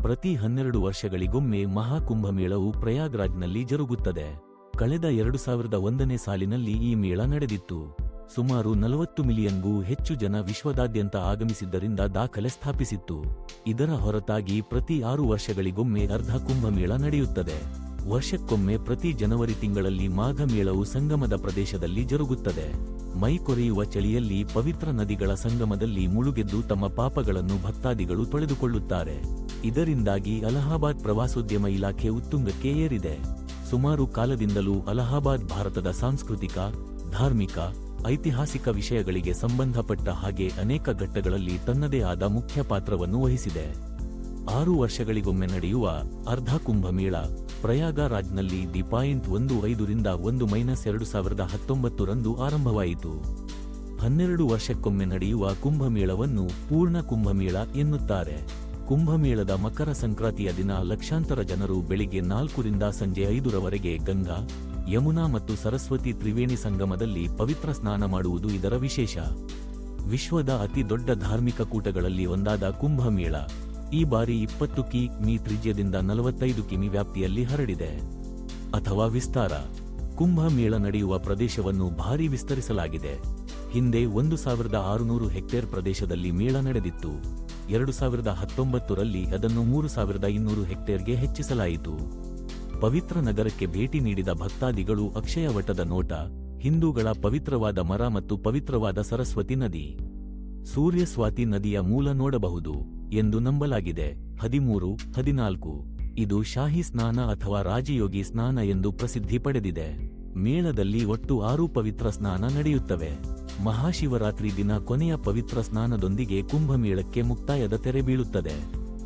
ಪ್ರತಿ 12 ವರ್ಷಗಳಿಗೊಮ್ಮೆ ಮಹಾಕುಂಭಮೇಳವು ಪ್ರಯಾಗ್ರಾಜ್ನಲ್ಲಿ ಜರುಗುತ್ತದೆ. ಕಳೆದ 2001ನೇ ಸಾಲಿನಲ್ಲಿ ಈ ಮೇಳ ನಡೆದಿತ್ತು. ಸುಮಾರು 40 ಮಿಲಿಯನ್ಗೂ ಹೆಚ್ಚು ಜನ ವಿಶ್ವದಾದ್ಯಂತ ಆಗಮಿಸಿದ್ದರಿಂದ ದಾಖಲೆ ಸ್ಥಾಪಿಸಿತ್ತು. ಇದರ ಹೊರತಾಗಿ ಪ್ರತಿ 6 ವರ್ಷಗಳಿಗೊಮ್ಮೆ ಅರ್ಧ ಕುಂಭಮೇಳ ನಡೆಯುತ್ತದೆ. ವರ್ಷಕ್ಕೊಮ್ಮೆ ಪ್ರತಿ ಜನವರಿ ತಿಂಗಳಲ್ಲಿ ಮಾಘ ಮೇಳವು ಸಂಗಮದ ಪ್ರದೇಶದಲ್ಲಿ ಜರುಗುತ್ತದೆ. ಮೈ ಕೊರೆಯುವ ಚಳಿಯಲ್ಲಿ ಪವಿತ್ರ ನದಿಗಳ ಸಂಗಮದಲ್ಲಿ ಮುಳುಗೆದ್ದು ತಮ್ಮ ಪಾಪಗಳನ್ನು ಭಕ್ತಾದಿಗಳು ತೊಳೆದುಕೊಳ್ಳುತ್ತಾರೆ. ಇದರಿಂದಾಗಿ ಅಲಹಾಬಾದ್ ಪ್ರವಾಸೋದ್ಯಮ ಇಲಾಖೆ ಉತ್ತುಂಗಕ್ಕೆ ಏರಿದೆ. ಸುಮಾರು ಕಾಲದಿಂದಲೂ ಅಲಹಾಬಾದ್ ಭಾರತದ ಸಾಂಸ್ಕೃತಿಕ, ಧಾರ್ಮಿಕ, ಐತಿಹಾಸಿಕ ವಿಷಯಗಳಿಗೆ ಸಂಬಂಧಪಟ್ಟ ಹಾಗೆ ಅನೇಕ ಘಟ್ಟಗಳಲ್ಲಿ ತನ್ನದೇ ಆದ ಮುಖ್ಯ ಪಾತ್ರವನ್ನು ವಹಿಸಿದೆ. 6 ವರ್ಷಗಳಿಗೊಮ್ಮೆ ನಡೆಯುವ ಅರ್ಧ ಕುಂಭಮೇಳ ಪ್ರಯಾಗರಾಜ್ನಲ್ಲಿ .15 ರಿಂದ 1-2019 ರಂದು ಆರಂಭವಾಯಿತು. 12 ವರ್ಷಕ್ಕೊಮ್ಮೆ ನಡೆಯುವ ಕುಂಭಮೇಳವನ್ನು ಪೂರ್ಣ ಕುಂಭಮೇಳ ಎನ್ನುತ್ತಾರೆ. ಕುಂಭಮೇಳದ ಮಕರ ಸಂಕ್ರಾಂತಿಯ ದಿನ ಲಕ್ಷಾಂತರ ಜನರು ಬೆಳಿಗ್ಗೆ 4 ರಿಂದ ಸಂಜೆ 5 ರವರೆಗೆ ಗಂಗಾ, ಯಮುನಾ ಮತ್ತು ಸರಸ್ವತಿ ತ್ರಿವೇಣಿ ಸಂಗಮದಲ್ಲಿ ಪವಿತ್ರ ಸ್ನಾನ ಮಾಡುವುದು ಇದರ ವಿಶೇಷ. ವಿಶ್ವದ ಅತಿ ದೊಡ್ಡ ಧಾರ್ಮಿಕ ಕೂಟಗಳಲ್ಲಿ ಒಂದಾದ ಕುಂಭಮೇಳ ಈ ಬಾರಿ 20 ಕಿ.ಮೀ ತ್ರಿಜ್ಯದಿಂದ 45 ಕಿಮಿ ವ್ಯಾಪ್ತಿಯಲ್ಲಿ ಹರಡಿದೆ. ಅಥವಾ ವಿಸ್ತಾರ. ಕುಂಭಮೇಳ ನಡೆಯುವ ಪ್ರದೇಶವನ್ನು ಭಾರೀ ವಿಸ್ತರಿಸಲಾಗಿದೆ. ಹಿಂದೆ 1600 ಹೆಕ್ಟೇರ್ ಪ್ರದೇಶದಲ್ಲಿ ಮೇಳ ನಡೆದಿತ್ತು. 2019ರಲ್ಲಿ ಅದನ್ನು 3200 ಹೆಕ್ಟೇರ್ಗೆ ಹೆಚ್ಚಿಸಲಾಯಿತು. ಪವಿತ್ರ ನಗರಕ್ಕೆ ಭೇಟಿ ನೀಡಿದ ಭಕ್ತಾದಿಗಳು ಅಕ್ಷಯ ವಟದ ನೋಟ, ಹಿಂದೂಗಳ ಪವಿತ್ರವಾದ ಮರ ಮತ್ತು ಪವಿತ್ರವಾದ ಸರಸ್ವತಿ ನದಿ, ಸೂರ್ಯಸ್ವಾತಿ ನದಿಯ ಮೂಲ ನೋಡಬಹುದು ಎಂದು ನಂಬಲಾಗಿದೆ. 13-14 ಇದು ಶಾಹಿ ಸ್ನಾನ ಅಥವಾ ರಾಜಯೋಗಿ ಸ್ನಾನ ಎಂದು ಪ್ರಸಿದ್ಧಿ ಪಡೆದಿದೆ. ಮೇಳದಲ್ಲಿ ಒಟ್ಟು 6 ಪವಿತ್ರ ಸ್ನಾನ ನಡೆಯುತ್ತವೆ. ಮಹಾಶಿವರಾತ್ರಿ ದಿನ ಕೊನೆಯ ಪವಿತ್ರ ಸ್ನಾನದೊಂದಿಗೆ ಕುಂಭಮೇಳಕ್ಕೆ ಮುಕ್ತಾಯದ ತೆರೆ ಬೀಳುತ್ತದೆ.